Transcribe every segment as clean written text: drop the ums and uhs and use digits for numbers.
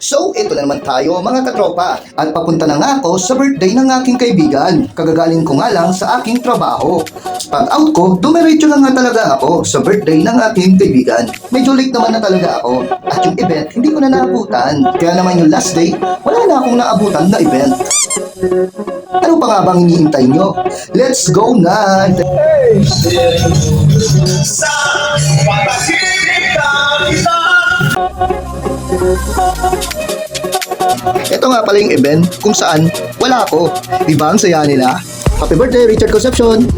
So, ito na naman tayo mga katropa at papunta na nga ako sa birthday ng aking kaibigan. Kagagaling ko nga lang sa aking trabaho. Pag out ko, dumiretso na nga talaga ako sa birthday ng aking kaibigan. Medyo late naman na talaga ako at yung event hindi ko na naabutan. Kaya naman yung last day, wala na akong naabutan na event. Ano pa nga bang iniintay nyo? Let's go na! Ito nga pala yung event kung saan wala ako. Diba ang saya nila? Happy birthday, Richard Concepcion!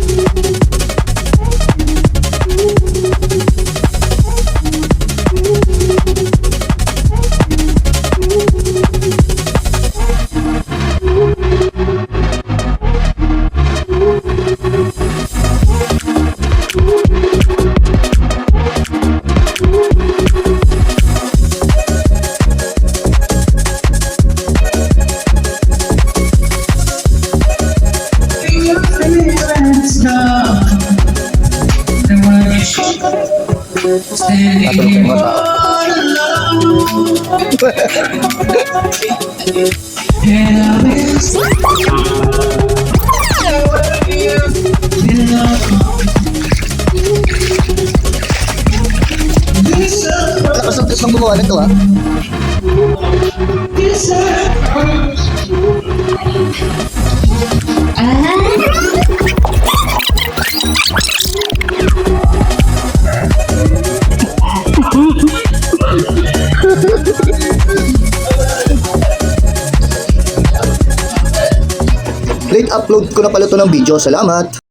Lakas ng trip ng gumawa nito ha. Late upload ko na pala ito ng video. Salamat!